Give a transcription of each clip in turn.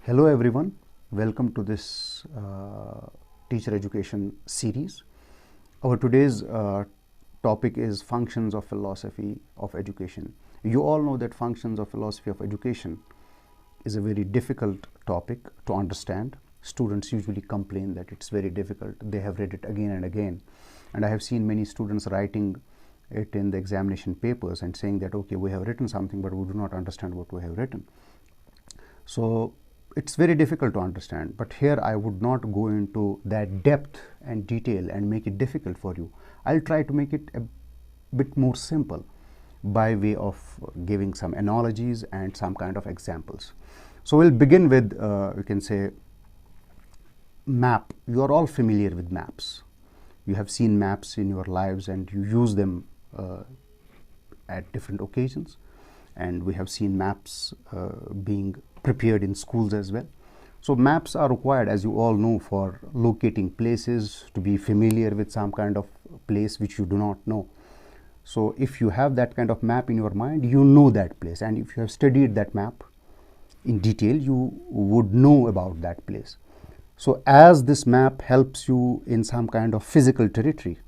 Hello everyone, welcome to this teacher education series. Our today's topic is functions of philosophy of education. You all know that functions of philosophy of education is a very difficult topic to understand. Students usually complain that it's very difficult. They have read it again and again, and I have seen many students writing it in the examination papers and saying that okay, we have written something but we do not understand what we have written. So it's very difficult to understand, but here I would not go into that depth and detail and make it difficult for you. I'll try to make it a bit more simple by way of giving some analogies and some kind of examples. So we'll begin with, you can say, map. You are all familiar with maps. You have seen maps in your lives and you use them at different occasions. And we have seen maps being prepared in schools as well. So maps are required, as you all know, for locating places, to be familiar with some kind of place which you do not know. So if you have that kind of map in your mind, you know that place, and if you have studied that map in detail, you would know about that place. So as this map helps you in some kind of physical territory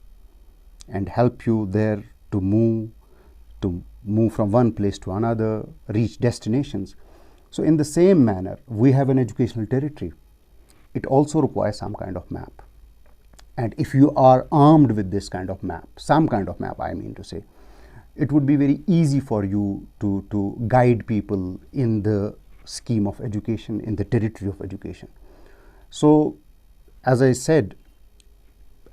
and help you there to move from one place to another, reach destinations. So in the same manner, we have an educational territory. It also requires some kind of map. And if you are armed with this kind of map, some kind of map I mean to say, it would be very easy for you to guide people in the scheme of education, in the territory of education. So as I said,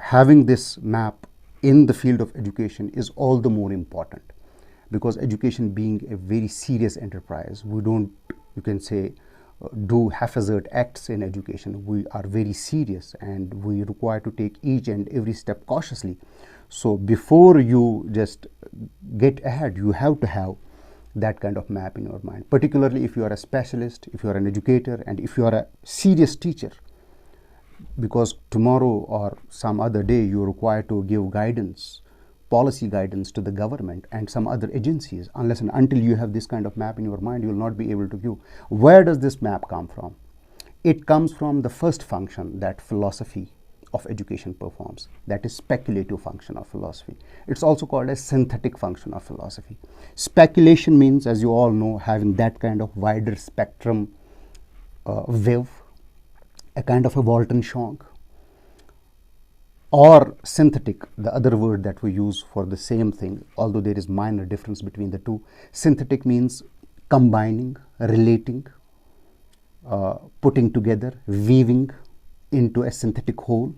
having this map in the field of education is all the more important, because education being a very serious enterprise, we don't, you can say, do haphazard acts in education. We are very serious and we require to take each and every step cautiously. So before you just get ahead, you have to have that kind of map in your mind, particularly if you are a specialist, if you are an educator, and if you are a serious teacher, because tomorrow or some other day you require to give guidance, policy guidance to the government and some other agencies. Unless and until you have this kind of map in your mind, you will not be able to give. Where does this map come from? It comes from the first function that philosophy of education performs, that is speculative function of philosophy. It's also called a synthetic function of philosophy. Speculation means, as you all know, having that kind of wider spectrum wave, a kind of a Walton shock. Or synthetic, the other word that we use for the same thing, although there is minor difference between the two. Synthetic means combining, relating, putting together, weaving into a synthetic whole.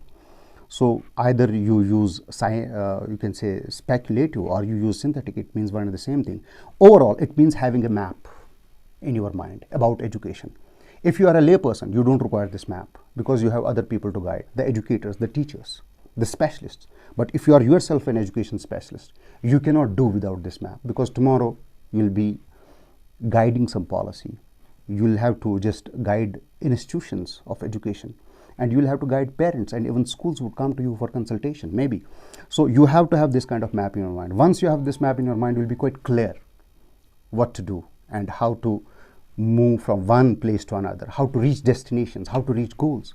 So either you use, you can say, speculative, or you use synthetic. It means one and the same thing. Overall, it means having a map in your mind about education. If you are a layperson, you don't require this map because you have other people to guide, the educators, the teachers, the specialists. But if you are yourself an education specialist, you cannot do without this map, because tomorrow you will be guiding some policy. You will have to just guide institutions of education, and you will have to guide parents, and even schools would come to you for consultation, maybe. So you have to have this kind of map in your mind. Once you have this map in your mind, it will be quite clear what to do and how to move from one place to another, how to reach destinations, how to reach goals.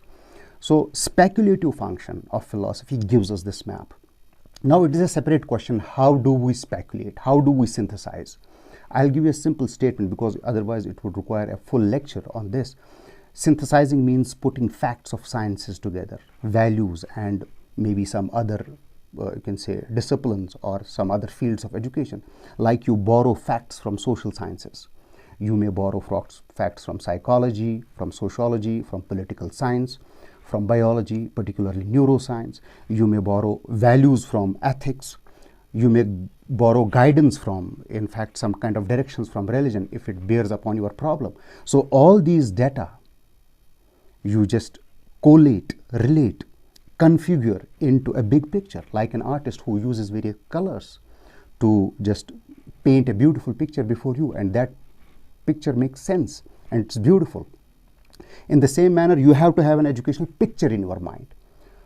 So speculative function of philosophy gives us this map. Now it is a separate question, how do we speculate? How do we synthesize? I'll give you a simple statement, because otherwise it would require a full lecture on this. Synthesizing means putting facts of sciences together, values, and maybe some other, you can say, disciplines or some other fields of education. Like you borrow facts from social sciences. You may borrow facts from psychology, from sociology, from political science, from biology, particularly neuroscience. You may borrow values from ethics. You may borrow guidance from, in fact, some kind of directions from religion if it bears upon your problem. So all these data, you just collate, relate, configure into a big picture, like an artist who uses various colors to just paint a beautiful picture before you, and that picture makes sense and it's beautiful. In the same manner, you have to have an educational picture in your mind.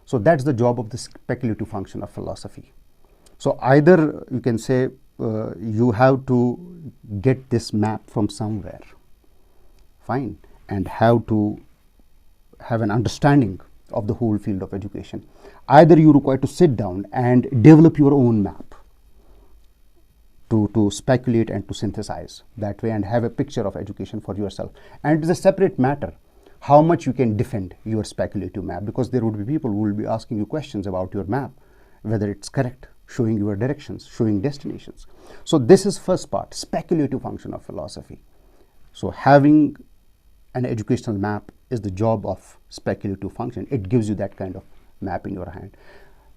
So that's the job of the speculative function of philosophy. So either you can say you have to get this map from somewhere, fine, and how to have an understanding of the whole field of education. Either you require to sit down and develop your own map to speculate and to synthesize that way and have a picture of education for yourself. And it is a separate matter how much you can defend your speculative map, because there would be people who will be asking you questions about your map, whether it's correct, showing your directions, showing destinations. So this is first part, speculative function of philosophy. So having an educational map is the job of speculative function. It gives you that kind of map in your hand.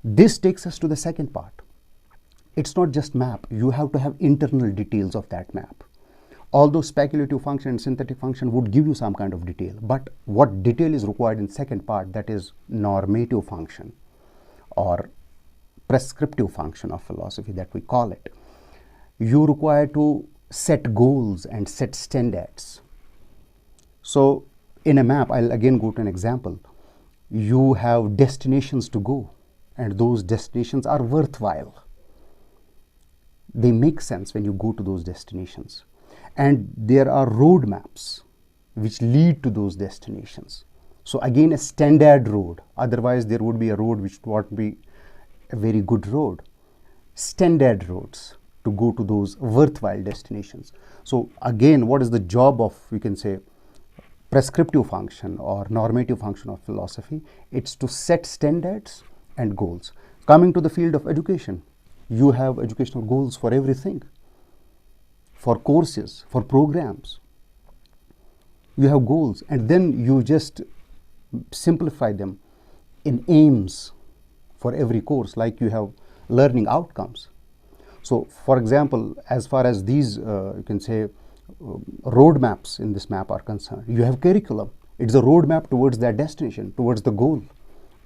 This takes us to the second part. It's not just map, you have to have internal details of that map. Although speculative function and synthetic function would give you some kind of detail, but what detail is required in second part, that is normative function or prescriptive function of philosophy that we call it. You require to set goals and set standards. So in a map, I'll again go to an example. You have destinations to go, and those destinations are worthwhile. They make sense when you go to those destinations. And there are road maps which lead to those destinations. So again, a standard road. Otherwise, there would be a road which would not be a very good road. Standard roads to go to those worthwhile destinations. So again, what is the job of, we can say, prescriptive function or normative function of philosophy? It's to set standards and goals. Coming to the field of education, you have educational goals for everything. For courses, for programs, you have goals, and then you just simplify them in aims for every course, like you have learning outcomes. So for example, as far as these you can say roadmaps in this map are concerned, you have curriculum. It's a roadmap towards that destination, towards the goal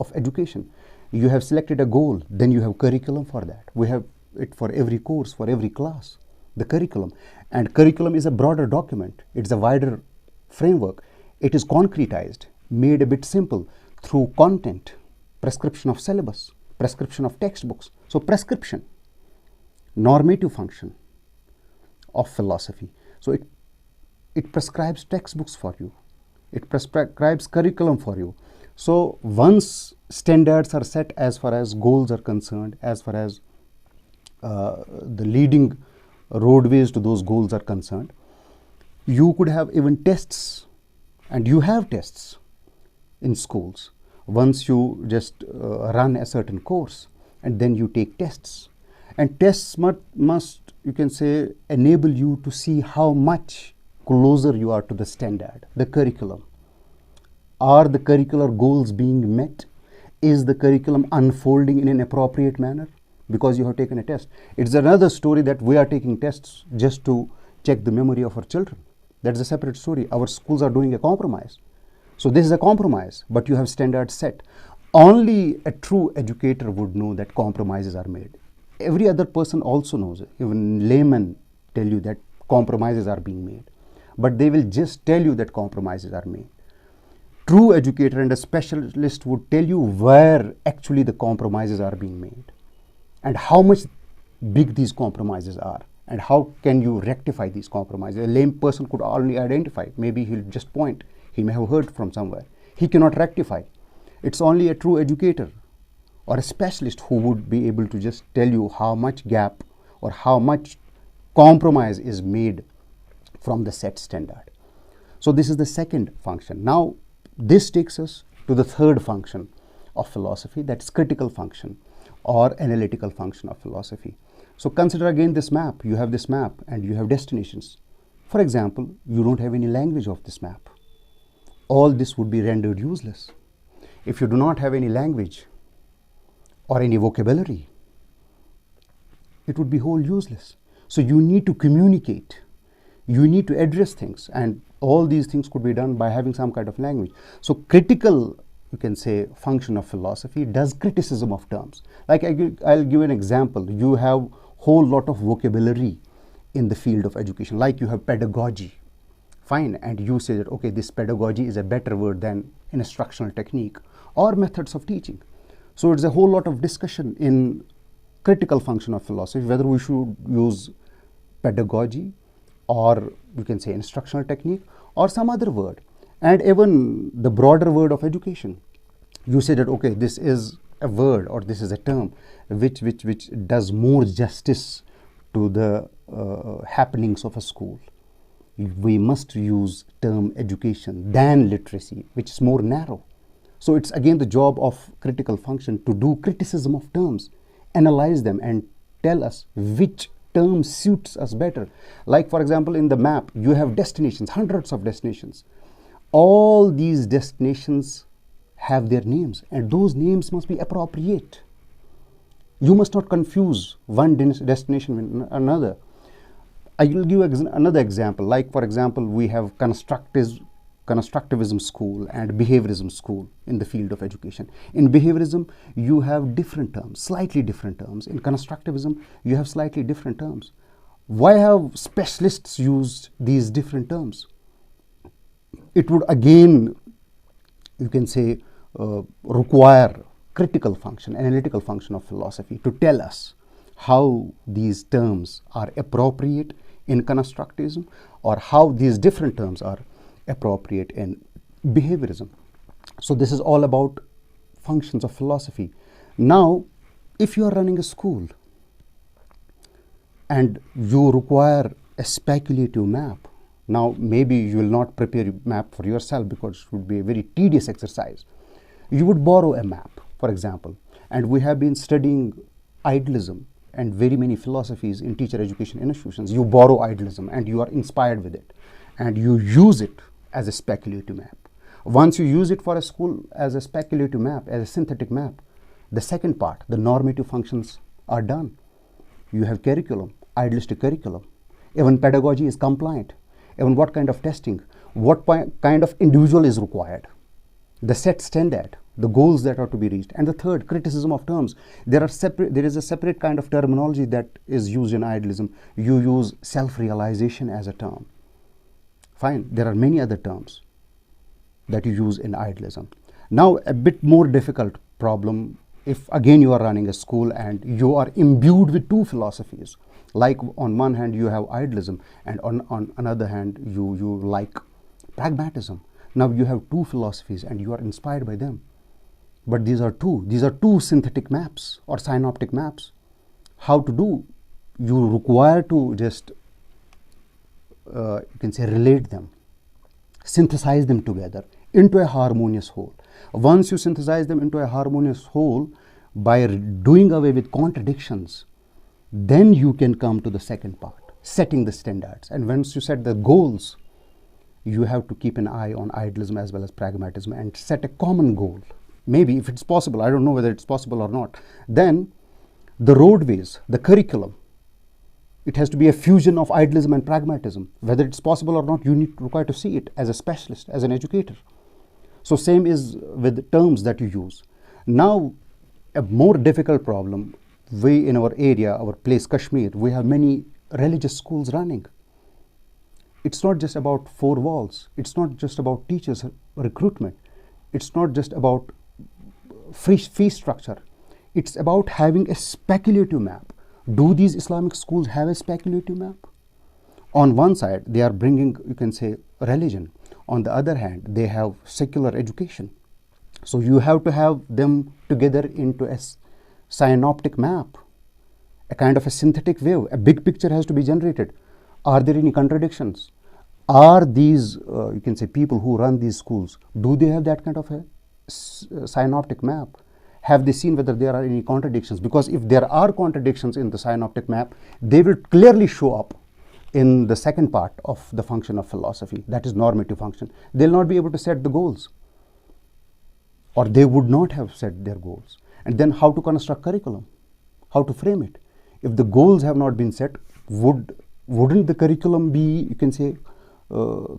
of education. You have selected a goal, then you have curriculum for that. We have it for every course, for every class, the curriculum. And curriculum is a broader document. It's a wider framework. It is concretized, made a bit simple through content, prescription of syllabus, prescription of textbooks. So prescription, normative function of philosophy. So it prescribes textbooks for you. It prescribes curriculum for you. So once standards are set as far as goals are concerned, as far as the leading roadways to those goals are concerned, you could have even tests, and you have tests in schools. Once you just run a certain course, and then you take tests, and tests must you can say enable you to see how much closer you are to the standard, the curriculum. Are the curricular goals being met? Is the curriculum unfolding in an appropriate manner? Because you have taken a test. It's another story that we are taking tests just to check the memory of our children. That's a separate story. Our schools are doing a compromise. So this is a compromise, but you have standards set. Only a true educator would know that compromises are made. Every other person also knows it. Even laymen tell you that compromises are being made. But they will just tell you that compromises are made. True educator and a specialist would tell you where actually the compromises are being made, and how much big these compromises are, and how can you rectify these compromises. A lame person could only identify. Maybe he'll just point. He may have heard from somewhere. He cannot rectify. It's only a true educator or a specialist who would be able to just tell you how much gap or how much compromise is made from the set standard. So this is the second function. Now this takes us to the third function of philosophy, that's critical function or analytical function of philosophy. So consider again this map. You have this map and you have destinations. For example, you don't have any language of this map. All this would be rendered useless. If you do not have any language or any vocabulary, it would be whole useless. So you need to communicate. You need to address things, and all these things could be done by having some kind of language. So critical, you can say, function of philosophy does criticism of terms. Like I'll give an example. You have whole lot of vocabulary in the field of education, like you have pedagogy. Fine, and you say that, okay, this pedagogy is a better word than instructional technique or methods of teaching. So it's a whole lot of discussion in critical function of philosophy, whether we should use pedagogy or you can say instructional technique or some other word. And even the broader word of education, you say that okay, this is a word or this is a term which does more justice to the happenings of a school. We must use term education than literacy, which is more narrow. So it's again the job of critical function to do criticism of terms, analyze them and tell us which term suits us better. Like for example, in the map, you have destinations, hundreds of destinations. All these destinations have their names, and those names must be appropriate. You must not confuse one destination with another. I will give another example. Like for example, we have constructivism school and behaviorism school in the field of education. In behaviorism, you have different terms, slightly different terms. In constructivism, you have slightly different terms. Why have specialists used these different terms? It would again, you can say, require critical function, analytical function of philosophy to tell us how these terms are appropriate in constructivism or how these different terms are appropriate in behaviorism. So this is all about functions of philosophy. Now, if you are running a school and you require a speculative map, now maybe you will not prepare a map for yourself because it would be a very tedious exercise. You would borrow a map, for example, and we have been studying idealism and very many philosophies in teacher education institutions. You borrow idealism and you are inspired with it and you use it as a speculative map. Once you use it for a school as a speculative map, as a synthetic map, the second part, the normative functions are done. You have curriculum, idealistic curriculum. Even pedagogy is compliant. Even what kind of testing, what kind of individual is required, the set standard, the goals that are to be reached. And the third, criticism of terms. There is a separate kind of terminology that is used in idealism. You use self-realization as a term. Fine, there are many other terms that you use in idealism. Now, a bit more difficult problem if again you are running a school and you are imbued with two philosophies. Like on one hand you have idealism and on another hand you like pragmatism. Now you have two philosophies and you are inspired by them. But these are two synthetic maps or synoptic maps. How to do? You require to just you can say relate them, synthesize them together into a harmonious whole. Once you synthesize them into a harmonious whole by doing away with contradictions, then you can come to the second part, setting the standards. And once you set the goals, you have to keep an eye on idealism as well as pragmatism and set a common goal. Maybe if it's possible, I don't know whether it's possible or not. Then the roadways, the curriculum, it has to be a fusion of idealism and pragmatism. Whether it's possible or not, you require to see it as a specialist, as an educator. So same is with the terms that you use. Now, a more difficult problem, we in our area, our place Kashmir, we have many religious schools running. It's not just about four walls. It's not just about teachers recruitment. It's not just about fee structure. It's about having a speculative map. Do these Islamic schools have a speculative map? On one side, they are bringing, you can say, religion. On the other hand, they have secular education. So you have to have them together into a synoptic map, a kind of a synthetic wave. A big picture has to be generated. Are there any contradictions? Are these, you can say, people who run these schools, do they have that kind of a synoptic map? Have they seen whether there are any contradictions? Because if there are contradictions in the synoptic map, they will clearly show up in the second part of the function of philosophy, that is normative function. They'll not be able to set the goals, or they would not have set their goals. And then how to construct curriculum, how to frame it. If the goals have not been set, wouldn't the curriculum be, you can say,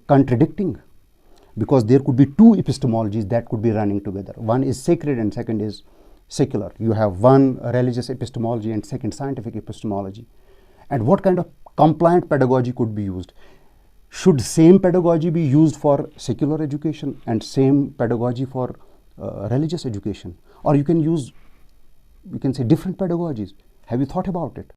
contradicting? Because there could be two epistemologies that could be running together. One is sacred and second is secular. You have one religious epistemology and second scientific epistemology. And what kind of compliant pedagogy could be used? Should same pedagogy be used for secular education and same pedagogy for religious education? Or you can use, you can say, different pedagogies. Have you thought about it?